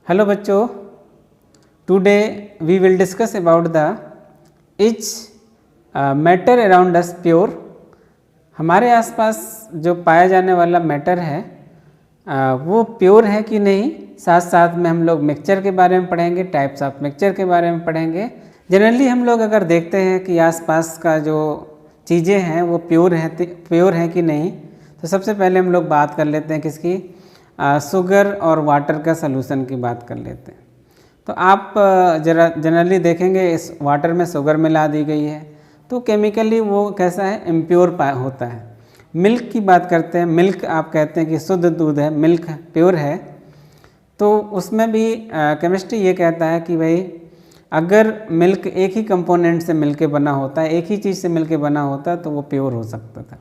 Hello बच्चों, today we will discuss about the each matter around us pure. हमारे आसपास जो पाया जाने वाला मैटर है वो प्योर है कि नहीं। साथ साथ में हम लोग मिक्सचर के बारे में पढ़ेंगे, टाइप्स ऑफ मिक्सचर के बारे में पढ़ेंगे। जनरली हम लोग अगर देखते हैं कि आसपास का जो चीज़ें हैं वो प्योर हैं कि नहीं, तो सबसे पहले हम लोग बात कर लेते हैं किसकी, शुगर और वाटर का सलूशन की बात कर लेते हैं। तो आप जरा जनरली देखेंगे इस वाटर में शुगर मिला दी गई है, तो केमिकली वो कैसा है, इम्प्योर होता है। मिल्क की बात करते हैं, मिल्क आप कहते हैं कि शुद्ध दूध है, मिल्क प्योर है, तो उसमें भी केमिस्ट्री ये कहता है कि भाई अगर मिल्क एक ही कंपोनेंट से मिलके बना होता है, एक ही चीज़ से मिलके बना होता है, तो वो प्योर हो सकता था।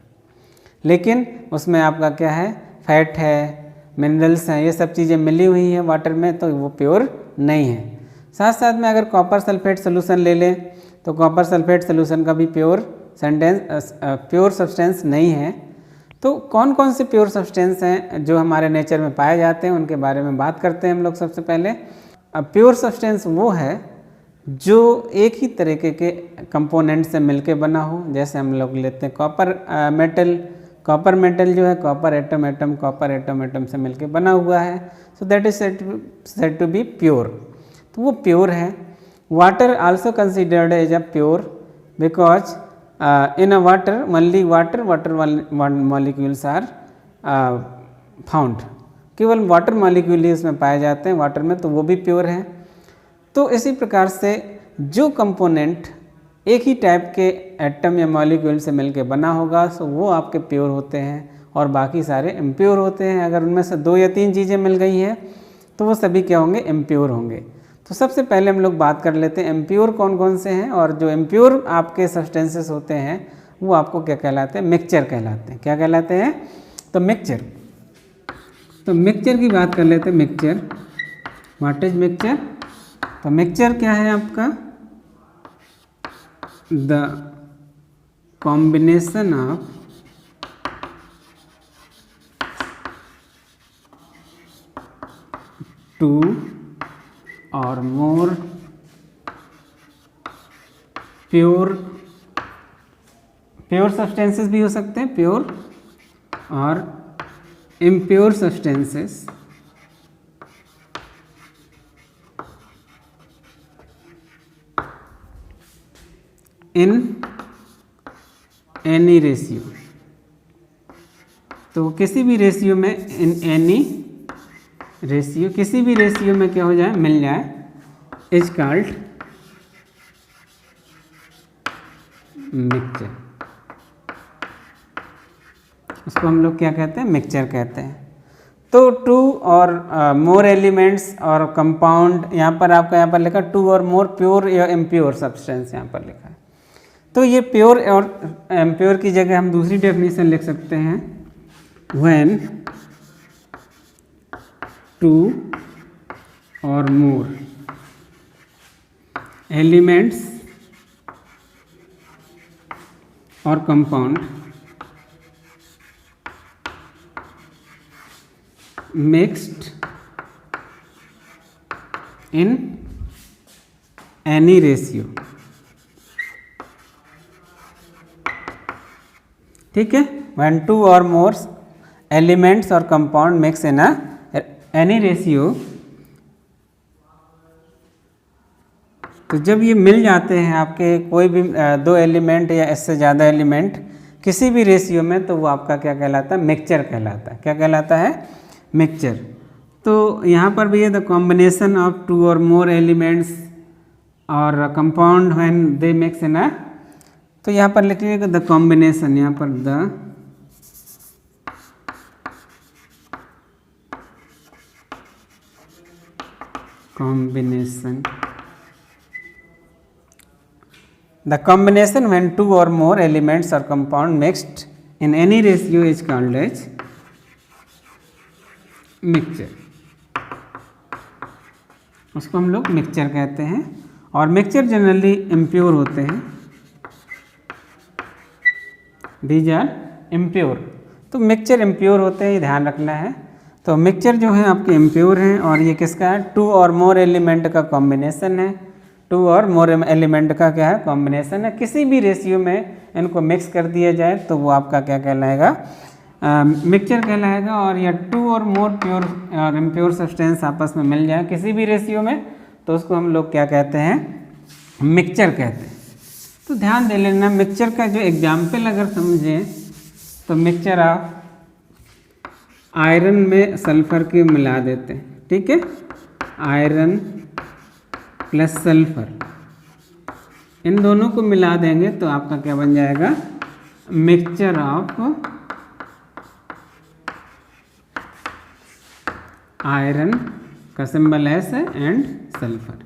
लेकिन उसमें आपका क्या है, फैट है, मिनरल्स हैं, ये सब चीज़ें मिली हुई हैं वाटर में, तो वो प्योर नहीं है। साथ साथ में अगर कॉपर सल्फेट सोल्यूशन ले लें, तो कॉपर सल्फेट सोल्यूशन का भी प्योर सब्सटेंस नहीं है। तो कौन कौन से प्योर सब्सटेंस हैं जो हमारे नेचर में पाए जाते हैं, उनके बारे में बात करते हैं हम लोग। सबसे पहले प्योर सब्सटेंस वो है जो एक ही तरीके के कंपोनेंट से मिलके बना हो। जैसे हम लोग लेते हैं कॉपर मेटल जो है, कॉपर एटम से मिलके बना हुआ है, so that is said to be pure, तो वो प्योर है। Water also considered as a pure because in a water only water molecules are found. केवल वाटर मॉलिक्यूल ही उसमें पाए जाते हैं वाटर में, तो वो भी प्योर है। तो इसी प्रकार से जो कंपोनेंट एक ही टाइप के एटम या मॉलिक्यूल से मिलके बना होगा, सो वो आपके प्योर होते हैं और बाकी सारे इम्प्योर होते हैं। अगर उनमें से 2 या 3 चीज़ें मिल गई हैं तो वो सभी क्या होंगे, इम्प्योर होंगे। तो सबसे पहले हम लोग बात कर लेते हैं इम्प्योर कौन कौन से हैं, और जो इम्प्योर आपके सब्सटेंसेस होते हैं वो आपको क्या कहलाते हैं, मिक्सचर कहलाते हैं। क्या कहलाते हैं, तो मिक्सचर की बात कर लेते हैं। Mixture, what is mixture? तो मिक्सचर क्या है आपका, the combination of two or more pure substances भी हो सकते हैं, प्योर और impure substances in any ratio. तो किसी भी रेशियो में, इन एनी रेशियो, किसी भी रेशियो में क्या हो जाए, मिल जाए, इज कॉल्ड मिक्सचर। उसको हम लोग क्या कहते हैं, मिक्सचर कहते हैं। तो 2 और मोर एलिमेंट्स और कंपाउंड, यहाँ पर लिखा 2 और मोर प्योर या इम्प्योर सब्सटेंस यहाँ पर लिखा है। तो ये प्योर और इम्प्योर की जगह हम दूसरी डेफिनेशन लिख सकते हैं, व्हेन 2 और मोर एलिमेंट्स और compound mixed in any ratio. ठीक है, व्हेन 2 और मोर एलिमेंट्स और compound mix in any ratio. तो जब ये मिल जाते हैं आपके कोई भी 2 एलिमेंट या इससे ज़्यादा एलिमेंट किसी भी रेशियो में, तो वो आपका क्या कहलाता है, मिक्सचर कहलाता है। क्या कहलाता है, मिक्सचर। तो यहाँ पर भी ये द कॉम्बिनेशन ऑफ 2 और मोर एलिमेंट्स और compound when they mix in तो यहाँ पर लिख लीजिएगा द कॉम्बिनेशन, यहाँ पर the combination when 2 or more elements or compound mixed in any ratio is called as mixture. उसको हम लोग मिक्सचर कहते हैं। और मिक्सचर जनरली इम्प्योर होते हैं, दीज आर इम्प्योर। तो मिक्सचर इम्प्योर होते हैं, ये ध्यान रखना है। तो मिक्सचर जो है आपके इम्प्योर हैं और ये किसका है, 2 और मोर एलिमेंट का कॉम्बिनेशन है। 2 और मोर एलिमेंट का क्या है, कॉम्बिनेशन है। किसी भी रेशियो में इनको मिक्स कर दिया जाए तो वो आपका क्या कहलाएगा, मिक्सचर कहलाएगा। और या 2 और मोर प्योर और इम्प्योर सब्सटेंस आपस में मिल जाए किसी भी रेशियो में तो उसको हम लोग क्या कहते हैं, मिक्सचर कहते हैं। तो ध्यान दे लेना, मिक्सचर का जो एग्जाम्पल अगर समझें तो मिक्सचर आप आयरन में सल्फर के मिला देते हैं, ठीक है, आयरन प्लस सल्फर, इन दोनों को मिला देंगे तो आपका क्या बन जाएगा, मिक्सचर ऑफ आयरन का सिंबल एस है एंड सल्फर।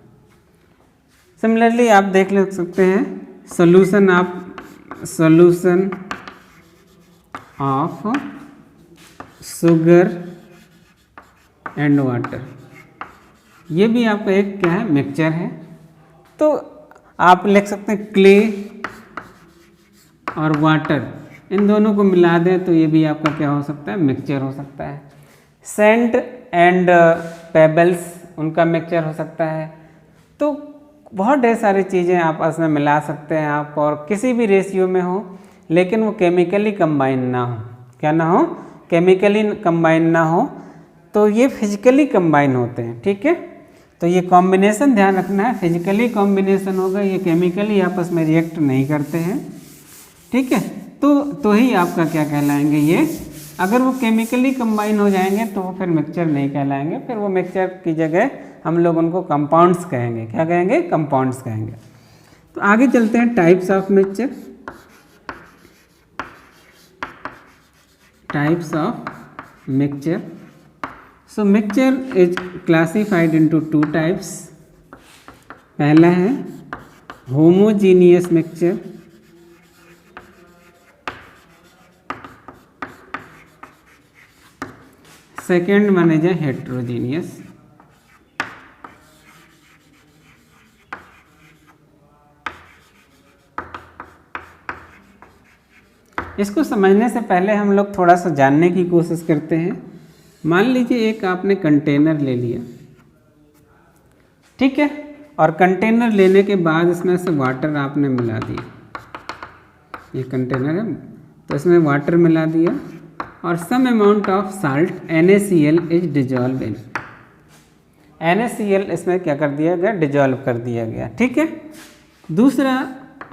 सिमिलरली आप देख ले सकते हैं solution of sugar and water, ये भी आपका एक क्या है, मिक्सचर है। तो आप लिख सकते हैं क्ले और वाटर, इन दोनों को मिला दें तो ये भी आपका क्या हो सकता है, मिक्सचर हो सकता है। सैंड एंड पेबल्स, उनका मिक्सचर हो सकता है। तो बहुत ढेर सारी चीज़ें आपस में मिला सकते हैं आप, और किसी भी रेशियो में हो लेकिन वो केमिकली कंबाइन ना हो, क्या ना हो, केमिकली कंबाइन ना हो, तो ये फिजिकली कंबाइन होते हैं, ठीक है। तो ये कॉम्बिनेशन ध्यान रखना है, फिजिकली कॉम्बिनेशन होगा, ये केमिकली आपस में रिएक्ट नहीं करते हैं, ठीक है। तो ही आपका क्या कहलाएंगे ये, अगर वो केमिकली कंबाइन हो जाएंगे तो वो फिर मिक्सचर नहीं कहलाएंगे, फिर वो मिक्सचर की जगह हम लोग उनको कंपाउंड्स कहेंगे, क्या कहेंगे, कंपाउंड्स कहेंगे। तो आगे चलते हैं types of mixture. Types of mixture, so mixture is classified into 2 types. पहला है homogeneous mixture, second one is heterogeneous. इसको समझने से पहले हम लोग थोड़ा सा जानने की कोशिश करते हैं। मान लीजिए एक आपने कंटेनर ले लिया, ठीक है, और कंटेनर लेने के बाद इसमें से वाटर आपने मिला दिया, ये कंटेनर है तो इसमें वाटर मिला दिया और some amount of salt NaCl is dissolve in, NaCl इसमें क्या कर दिया गया, डिजॉल्व कर दिया गया, ठीक है। दूसरा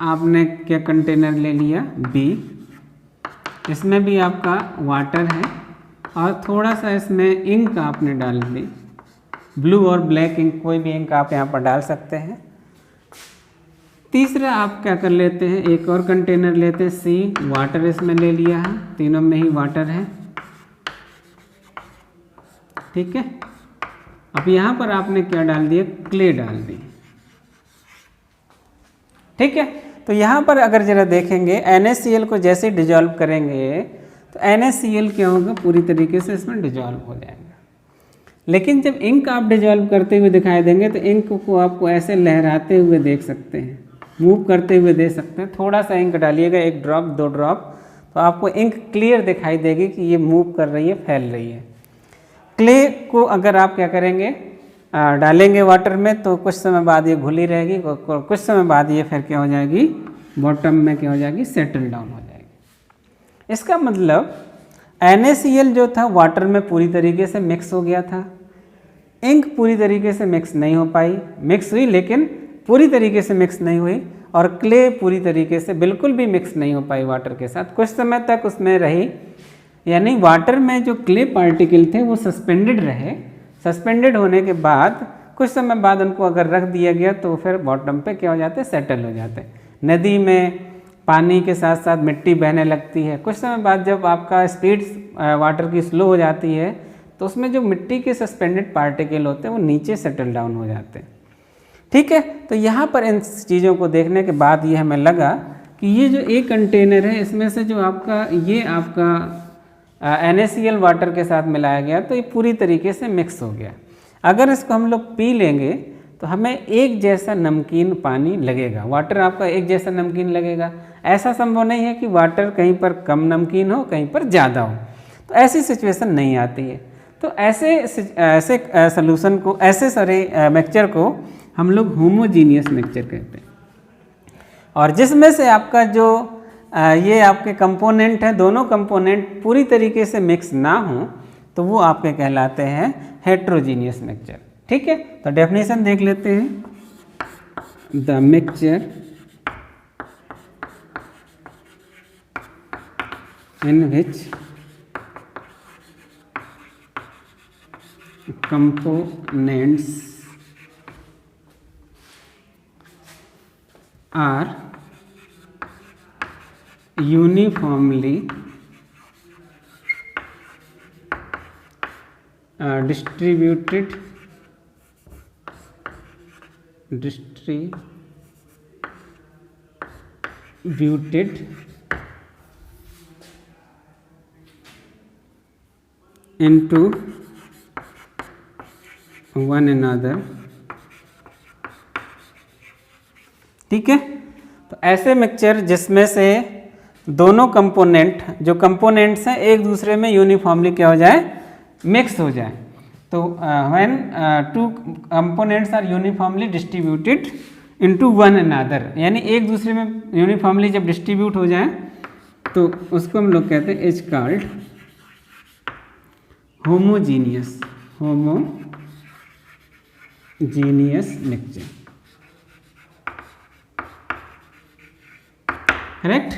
आपने क्या कंटेनर ले लिया B, इसमें भी आपका वाटर है और थोड़ा सा इसमें इंक आपने डाल दी, ब्लू और ब्लैक इंक, कोई भी इंक आप यहाँ पर डाल सकते हैं। तीसरा आप क्या कर लेते हैं, एक और कंटेनर लेते हैं C, वाटर इसमें ले लिया है, तीनों में ही वाटर है, ठीक है। अब यहाँ पर आपने क्या डाल दिया, क्ले डाल दी, ठीक है। तो यहाँ पर अगर जरा देखेंगे NaCl को जैसे डिजॉल्व करेंगे तो NaCl क्या होगा, पूरी तरीके से इसमें डिजॉल्व हो जाएगा। लेकिन जब इंक आप डिजॉल्व करते हुए दिखाई देंगे तो इंक को आपको ऐसे लहराते हुए देख सकते हैं, मूव करते हुए देख सकते हैं। थोड़ा सा इंक डालिएगा, 1 ड्रॉप 2 ड्रॉप, तो आपको इंक क्लियर दिखाई देगी कि ये मूव कर रही है, फैल रही है। क्ले को अगर आप क्या करेंगे, डालेंगे वाटर में तो कुछ समय बाद ये घुली रहेगी, कुछ समय बाद ये फिर क्या हो जाएगी, बॉटम में क्या हो जाएगी, सेटल डाउन हो जाएगी। इसका मतलब NaCl जो था वाटर में पूरी तरीके से मिक्स हो गया था, इंक पूरी तरीके से मिक्स नहीं हो पाई, मिक्स हुई लेकिन पूरी तरीके से मिक्स नहीं हुई, और क्ले पूरी तरीके से बिल्कुल भी मिक्स नहीं हो पाई वाटर के साथ, कुछ समय तक उसमें रही, यानी वाटर में जो क्ले पार्टिकल थे वो सस्पेंडेड रहे। सस्पेंडेड होने के बाद कुछ समय बाद उनको अगर रख दिया गया तो फिर बॉटम पे क्या हो जाते हैं, सेटल हो जाते हैं। नदी में पानी के साथ साथ मिट्टी बहने लगती है, कुछ समय बाद जब आपका स्पीड वाटर की स्लो हो जाती है तो उसमें जो मिट्टी के सस्पेंडेड पार्टिकल होते हैं वो नीचे सेटल डाउन हो जाते हैं, ठीक है। तो यहाँ पर इन चीज़ों को देखने के बाद ये हमें लगा कि ये जो एक कंटेनर है इसमें से जो आपका ये आपका NaCl वाटर के साथ मिलाया गया तो ये पूरी तरीके से मिक्स हो गया। अगर इसको हम लोग पी लेंगे तो हमें एक जैसा नमकीन पानी लगेगा, वाटर आपका एक जैसा नमकीन लगेगा। ऐसा संभव नहीं है कि वाटर कहीं पर कम नमकीन हो, कहीं पर ज़्यादा हो, तो ऐसी सिचुएशन नहीं आती है। तो ऐसे ऐसे सॉल्यूशन को, ऐसे मिक्सचर को हम लोग होमोजीनियस मिक्सचर कहते हैं। और जिसमें से आपका जो ये आपके कंपोनेंट हैं, दोनों कंपोनेंट पूरी तरीके से मिक्स ना हो तो वो आपके कहलाते हैं हेट्रोजीनियस मिक्सचर। ठीक है, तो डेफिनेशन देख लेते हैं। The mixture in which components are uniformly distributed into one another. ठीक है, तो ऐसे मिक्सचर जिसमें से दोनों कंपोनेंट, जो कंपोनेंट्स हैं, एक दूसरे में यूनिफॉर्मली क्या हो जाए, मिक्स हो जाए। तो when two components are uniformly distributed into one another, यानी एक दूसरे में यूनिफॉर्मली जब डिस्ट्रीब्यूट हो जाए तो उसको हम लोग कहते हैं is called homogeneous mixture. Correct.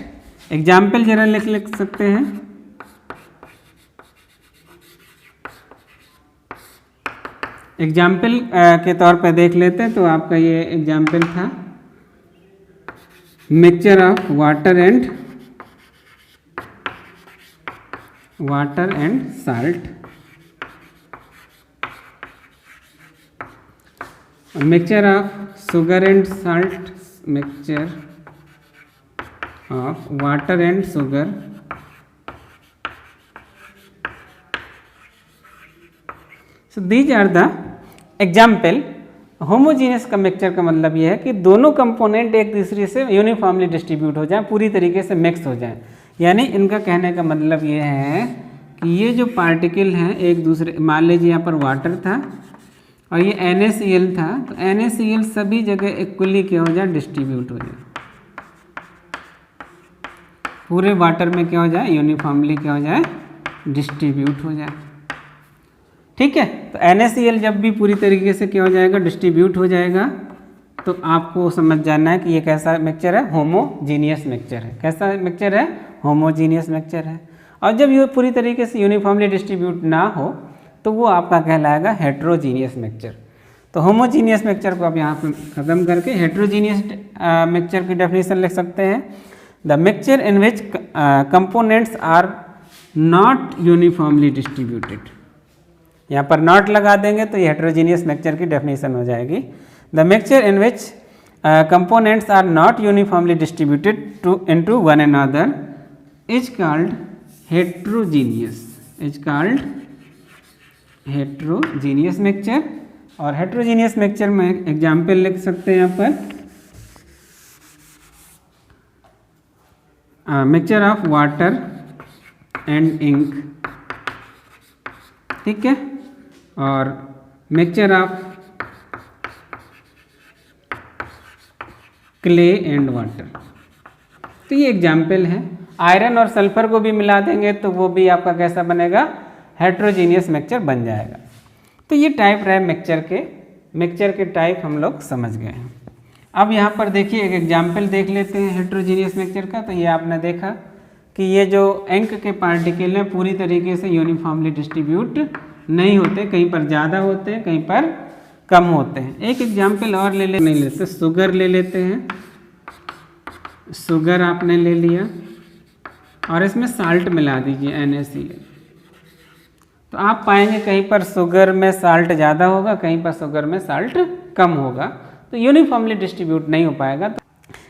Example जरा लिख सकते हैं। एग्जाम्पल के तौर पर देख लेते हैं। तो आपका ये एग्जाम्पल था mixture of water and salt, mixture of sugar and salt, mixture of water and sugar, so these are the example। Homogeneous का मिक्सचर का मतलब ये है कि दोनों कंपोनेंट एक दूसरे से यूनिफॉर्मली डिस्ट्रीब्यूट हो जाए, पूरी तरीके से मिक्स हो जाए। यानी इनका कहने का मतलब ये है कि ये जो पार्टिकल हैं एक दूसरे, मान लीजिए यहाँ पर वाटर था और ये NaCl था, तो NaCl सभी जगह इक्वली क्या हो जाए, डिस्ट्रीब्यूट हो जाए, पूरे वाटर में क्या हो जाए, यूनिफॉर्मली क्या हो जाए, डिस्ट्रीब्यूट हो जाए। ठीक है, तो NaCl जब भी पूरी तरीके से क्या हो जाएगा, डिस्ट्रीब्यूट हो जाएगा, तो आपको समझ जाना है कि ये कैसा मिक्सचर है, होमोजीनियस मिक्सचर है। कैसा मिक्सचर है, होमोजीनियस मिक्सचर है। और जब ये पूरी तरीके से यूनिफॉर्मली डिस्ट्रीब्यूट ना हो तो वो आपका कहलाएगा हेट्रोजीनियस मिक्सचर। तो होमोजीनियस मिक्सचर को आप यहाँ पे ख़त्म करके हेट्रोजीनियस मिक्सचर की डेफिनेशन लिख सकते हैं। The mixture in which components are not uniformly distributed, यहाँ पर नॉट लगा देंगे तो ये हेट्रोजीनियस मिक्सचर की डेफिनेशन हो जाएगी। The mixture in which components are not uniformly distributed into one another is called heterogeneous, heterogeneous mixture. और हेट्रोजीनियस मिक्सचर में एग्जाम्पल लिख सकते हैं यहाँ पर, mixture of water and ink, ठीक है, और mixture of clay and water. तो ये एग्जाम्पल है। आयरन और सल्फर को भी मिला देंगे तो वो भी आपका कैसा बनेगा, हेट्रोजीनियस मिक्सचर बन जाएगा। तो ये टाइप रहे मिक्सचर के टाइप हम लोग समझ गए हैं। अब यहाँ पर देखिए एक एग्जाम्पल देख लेते हैं हेट्रोजीनियस मिक्सचर का। तो ये आपने देखा कि ये जो इंक के पार्टिकल हैं पूरी तरीके से यूनिफॉर्मली डिस्ट्रीब्यूट नहीं होते, कहीं पर ज़्यादा होते हैं, कहीं पर कम होते हैं। एक एग्जाम्पल और नहीं लेते, शुगर ले लेते हैं। शुगर आपने ले लिया और इसमें साल्ट मिला दीजिए NaCl, तो आप पाएंगे कहीं पर शुगर में साल्ट ज़्यादा होगा, कहीं पर शुगर में साल्ट कम होगा, तो यूनिफॉर्मली डिस्ट्रीब्यूट नहीं हो पाएगा। तो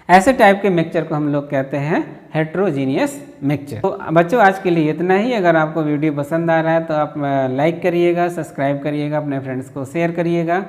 ऐसे टाइप के मिक्सचर को हम लोग कहते हैं हेट्रोजीनियस मिक्सचर। तो बच्चों आज के लिए इतना ही। अगर आपको वीडियो पसंद आ रहा है तो आप लाइक करिएगा, सब्सक्राइब करिएगा, अपने फ्रेंड्स को शेयर करिएगा।